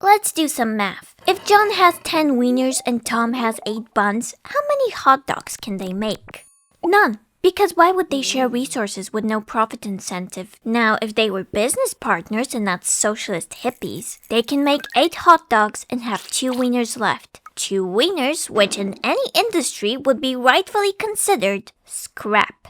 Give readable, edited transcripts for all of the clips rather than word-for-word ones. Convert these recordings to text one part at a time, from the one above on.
Let's do some math. If John has 10 wieners and Tom has 8 buns, how many hot dogs can they make? None. Because why would they share resources with no profit incentive? Now, if they were business partners and not socialist hippies, they can make 8 hot dogs and have 2 wieners left. 2 wieners, which in any industry would be rightfully considered scrap,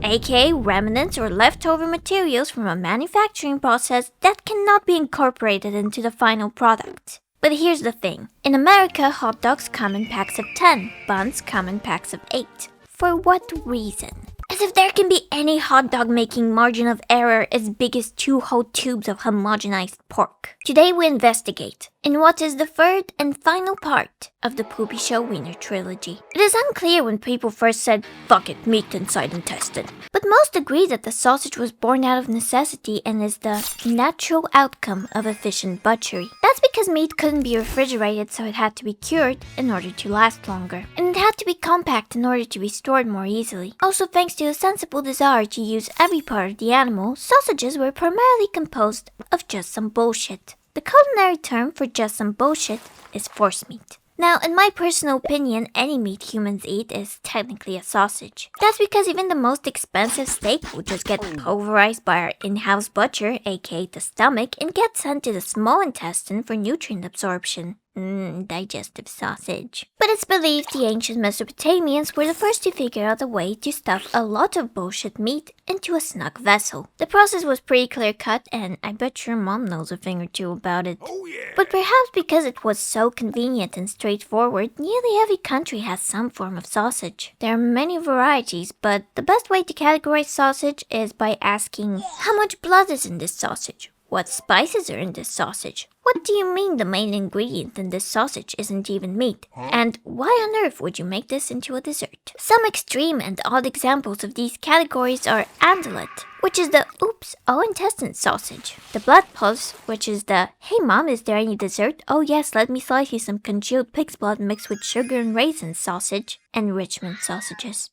aka remnants or leftover materials from a manufacturing process that cannot be incorporated into the final product. But here's the thing. In America, hot dogs come in packs of 10, buns come in packs of 8. For what reason? As if there can be any hot dog making margin of error as big as 2 whole tubes of homogenized pork. Today we investigate in what is the third and final part of the Poopy Show Wiener trilogy. It is unclear when people first said, "Fuck it, meat inside intestine." But most agree that the sausage was born out of necessity and is the natural outcome of efficient butchery. That's because meat couldn't be refrigerated, so it had to be cured in order to last longer. And it had to be compact in order to be stored more easily. Also, thanks to a sensible desire to use every part of the animal, sausages were primarily composed of just some bullshit. The culinary term for just some bullshit is force meat. Now, in my personal opinion, any meat humans eat is technically a sausage. That's because even the most expensive steak will just get pulverized by our in-house butcher, aka the stomach, and get sent to the small intestine for nutrient absorption. Digestive sausage. But it's believed the ancient Mesopotamians were the first to figure out a way to stuff a lot of bullshit meat into a snug vessel. The process was pretty clear-cut, and I bet your mom knows a thing or two about it. Oh yeah! But perhaps because it was so convenient and straightforward, nearly every country has some form of sausage. There are many varieties, but the best way to categorize sausage is by asking, how much blood is in this sausage? What spices are in this sausage? What do you mean the main ingredient in this sausage isn't even meat? And why on earth would you make this into a dessert? Some extreme and odd examples of these categories are andalet, which is the oops, all intestine sausage. The blood pulse, which is the hey mom, is there any dessert? Oh yes, let me slice you some congealed pig's blood mixed with sugar and raisins sausage. And Richmond sausages.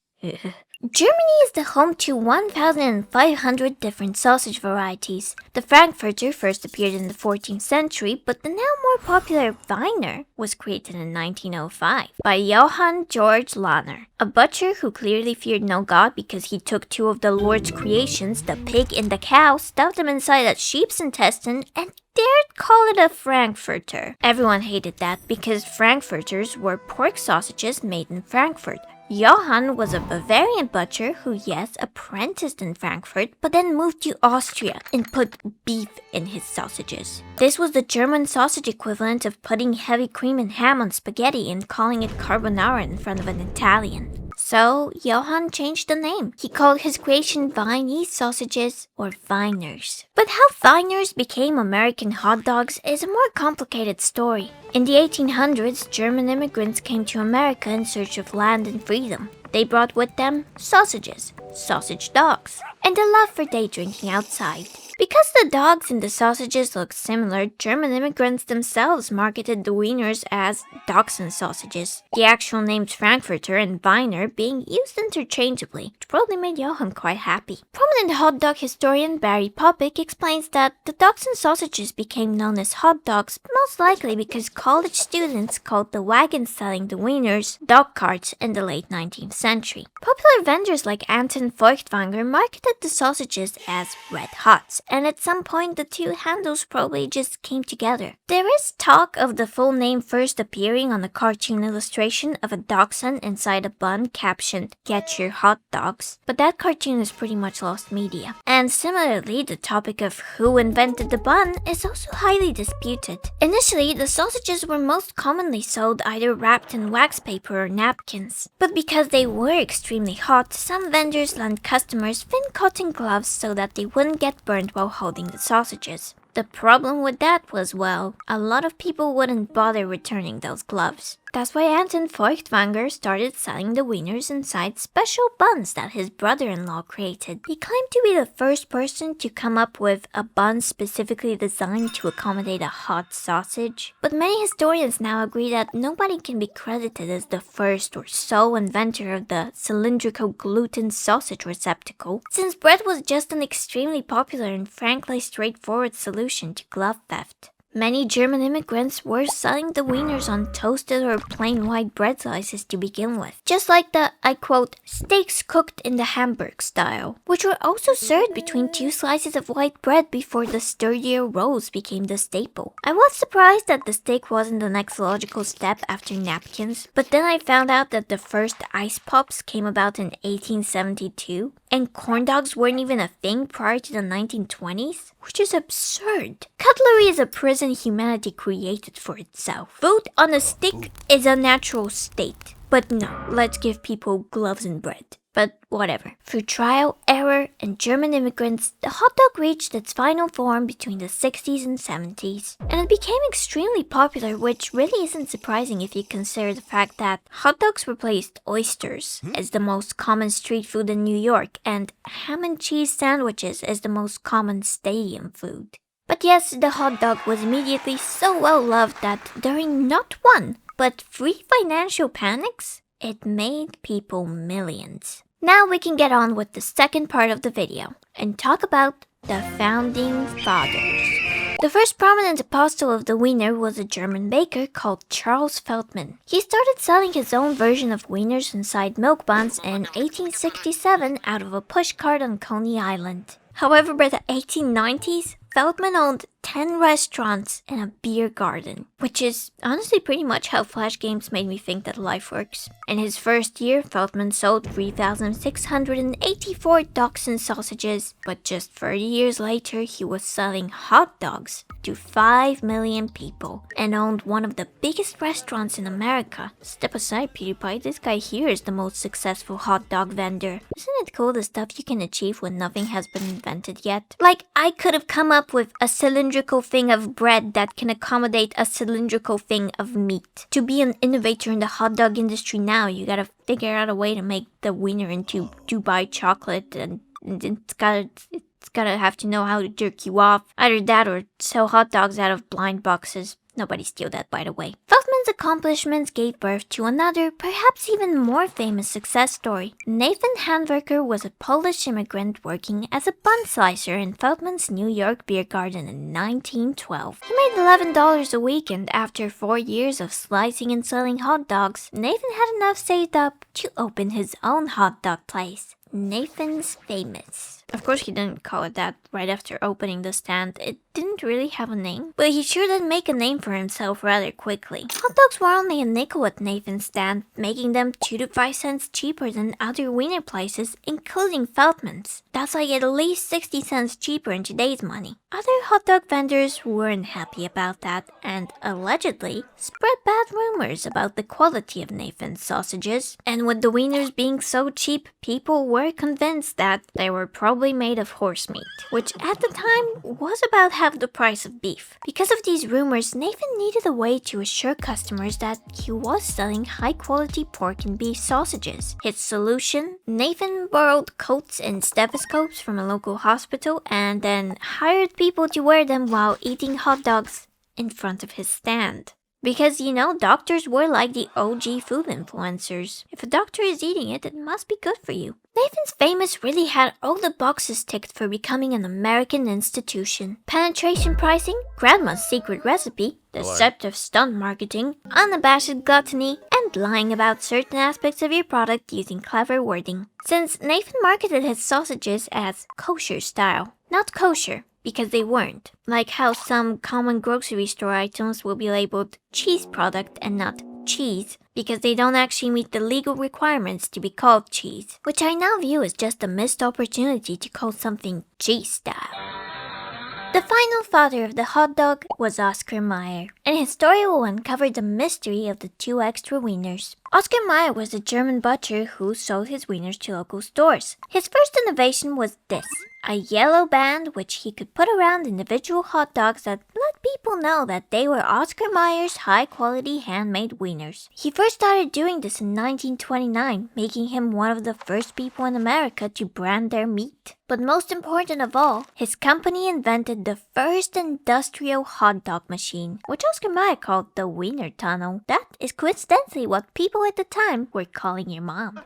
Germany is the home to 1,500 different sausage varieties. The Frankfurter first appeared in the 14th century, but the now more popular Wiener was created in 1905 by Johann Georg Lahner, a butcher who clearly feared no god because he took 2 of the Lord's creations, the pig and the cow, stuffed them inside a sheep's intestine, and dared call it a Frankfurter. Everyone hated that because Frankfurters were pork sausages made in Frankfurt. Johann was a Bavarian butcher who, yes, apprenticed in Frankfurt, but then moved to Austria and put beef in his sausages. This was the German sausage equivalent of putting heavy cream and ham on spaghetti and calling it carbonara in front of an Italian. So, Johann changed the name. He called his creation Viennese sausages, or wieners. But how wieners became American hot dogs is a more complicated story. In the 1800s, German immigrants came to America in search of land and freedom. They brought with them sausages, sausage dogs, and a love for day drinking outside. Because the dogs and the sausages look similar, German immigrants themselves marketed the wieners as dachshund sausages, the actual names Frankfurter and Wiener being used interchangeably, which probably made Johann quite happy. Prominent hot dog historian Barry Popick explains that the dachshund sausages became known as hot dogs most likely because college students called the wagons selling the wieners dog carts in the late 19th century. Popular vendors like Anton Feuchtwanger marketed the sausages as red hots, and at some point the 2 handles probably just came together. There is talk of the full name first appearing on a cartoon illustration of a dachshund inside a bun captioned, "Get your hot dogs," but that cartoon is pretty much lost media. And similarly, the topic of who invented the bun is also highly disputed. Initially, the sausages were most commonly sold either wrapped in wax paper or napkins, but because they were extremely hot, some vendors lent customers thin cotton gloves so that they wouldn't get burned while holding the sausages. The problem with that was, well, a lot of people wouldn't bother returning those gloves. That's why Anton Feuchtwanger started selling the wieners inside special buns that his brother-in-law created. He claimed to be the first person to come up with a bun specifically designed to accommodate a hot sausage. But many historians now agree that nobody can be credited as the first or sole inventor of the cylindrical gluten sausage receptacle, since bread was just an extremely popular and frankly straightforward solution to glove theft. Many German immigrants were selling the wieners on toasted or plain white bread slices to begin with, just like the, I quote, steaks cooked in the Hamburg style, which were also served between two slices of white bread before the sturdier rolls became the staple. I was surprised that the steak wasn't the next logical step after napkins, but then I found out that the first ice pops came about in 1872, and corn dogs weren't even a thing prior to the 1920s, which is absurd. Cutlery is a prison humanity created for itself. Food on a stick is a natural state. But no, let's give people gloves and bread. But whatever. Through trial, error, and German immigrants, the hot dog reached its final form between the 60s and 70s. And it became extremely popular, which really isn't surprising if you consider the fact that hot dogs replaced oysters as the most common street food in New York, and ham and cheese sandwiches as the most common stadium food. But yes, the hot dog was immediately so well loved that during not one, but 3 financial panics, it made people millions. Now we can get on with the second part of the video and talk about the founding fathers. The first prominent apostle of the wiener was a German baker called Charles Feldman. He started selling his own version of wieners inside milk buns in 1867 out of a pushcart on Coney Island. However, by the 1890s, Feldman owned 10 restaurants and a beer garden, which is honestly pretty much how Flash games made me think that life works. In his first year, Feldman sold 3,684 Dachshund sausages, but just 30 years later, he was selling hot dogs to 5 million people and owned one of the biggest restaurants in America. Step aside, PewDiePie, this guy here is the most successful hot dog vendor. Isn't it cool the stuff you can achieve when nothing has been invented yet? Like, I could have come up with a cylindrical thing of bread that can accommodate a cylindrical thing of meat. To be an innovator in the hot dog industry now, you gotta figure out a way to make the wiener into Dubai chocolate, and it's gotta have to know how to jerk you off. Either that or sell hot dogs out of blind boxes. Nobody steal that, by the way. Feldman's accomplishments gave birth to another, perhaps even more famous success story. Nathan Handwerker was a Polish immigrant working as a bun slicer in Feldman's New York beer garden in 1912. He made $11 a week, and after 4 years of slicing and selling hot dogs, Nathan had enough saved up to open his own hot dog place. Nathan's Famous. Of course, he didn't call it that right after opening the stand. It didn't really have a name, but he sure did make a name for himself rather quickly. Hot dogs were only a nickel at Nathan's stand, making them 2 to 5 cents cheaper than other wiener places, including Feldman's. That's like at least 60 cents cheaper in today's money. Other hot dog vendors weren't happy about that and allegedly spread bad rumors about the quality of Nathan's sausages. And with the wieners being so cheap, people were convinced that they were probably made of horse meat, which at the time was about half the price of beef. Because of these rumors, Nathan needed a way to assure customers that he was selling high-quality pork and beef sausages. His solution? Nathan borrowed coats and stethoscopes from a local hospital and then hired people to wear them while eating hot dogs in front of his stand. Because, you know, doctors were like the OG food influencers. If a doctor is eating it, it must be good for you. Nathan's Famous really had all the boxes ticked for becoming an American institution. Penetration pricing, grandma's secret recipe, deceptive stunt marketing, unabashed gluttony, and lying about certain aspects of your product using clever wording. Since Nathan marketed his sausages as kosher style, not kosher, because they weren't. Like how some common grocery store items will be labeled cheese product and not cheese, because they don't actually meet the legal requirements to be called cheese, which I now view as just a missed opportunity to call something cheese style. The final father of the hot dog was Oscar Mayer, and his story will uncover the mystery of the 2 extra wieners. Oscar Mayer was a German butcher who sold his wieners to local stores. His first innovation was this: a yellow band which he could put around individual hot dogs that let people know that they were Oscar Mayer's high-quality handmade wieners. He first started doing this in 1929, making him one of the first people in America to brand their meat. But most important of all, his company invented the first industrial hot dog machine, which Oscar Mayer called the Wiener Tunnel. That is coincidentally what people at the time were calling your mom.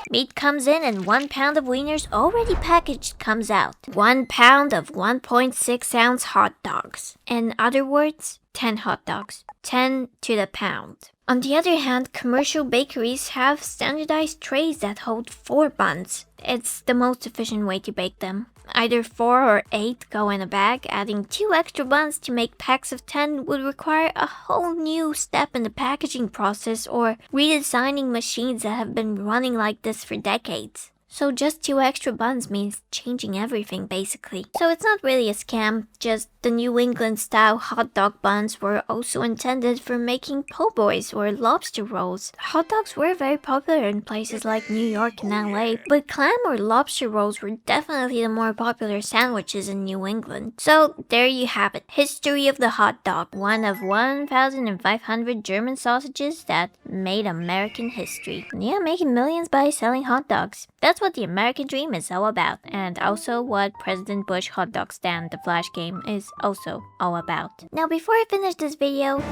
Meat comes in and 1 pound of wieners already packaged comes out. 1 pound of 1.6-ounce hot dogs. In other words, 10 hot dogs. 10 to the pound. On the other hand, commercial bakeries have standardized trays that hold 4 buns. It's the most efficient way to bake them. Either 4 or 8 go in a bag. Adding 2 extra buns to make packs of 10 would require a whole new step in the packaging process or redesigning machines that have been running like this for decades. So just 2 extra buns means changing everything basically. So it's not really a scam, just the New England style hot dog buns were also intended for making po' boys or lobster rolls. Hot dogs were very popular in places like New York and LA, but clam or lobster rolls were definitely the more popular sandwiches in New England. So there you have it. History of the hot dog. One of 1,500 German sausages that made American history. Yeah, making millions by selling hot dogs. That's what the American dream is all about, and also what President Bush hot dog stand, the Flash game, is also all about. Now before I finish this video,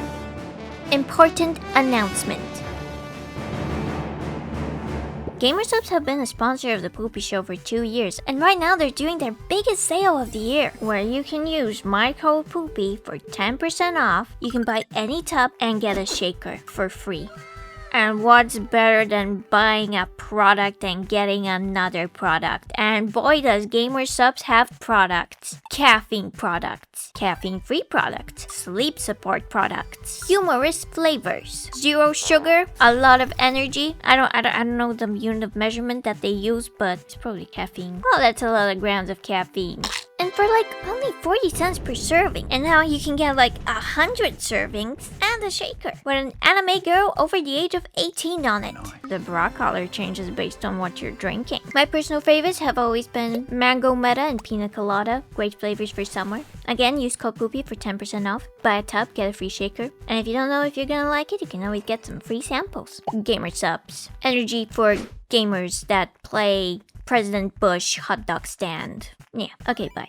important announcement. Gamer Subs have been a sponsor of the Poopy Show for 2 years, and right now they're doing their biggest sale of the year, where you can use my code Poopy for 10% off. You can buy any tub and get a shaker for free. And what's better than buying a product and getting another product? And boy, does Gamer Subs have products. Caffeine products. Caffeine-free products. Sleep support products. Humorous flavors. 0 sugar. A lot of energy. I don't know the unit of measurement that they use, but it's probably caffeine. Well, that's a lot of grams of caffeine. And for like only 40 cents per serving. And now you can get like 100 servings and a shaker with an anime girl over the age of 18 on it. The bra color changes based on what you're drinking. My personal favorites have always been mango meta and pina colada. Great flavors for summer. Again, use code Poopy for 10% off. Buy a tub, get a free shaker. And if you don't know if you're gonna like it, you can always get some free samples. Gamer Subs. Energy for gamers that play President Bush hot dog stand. Yeah, okay, bye.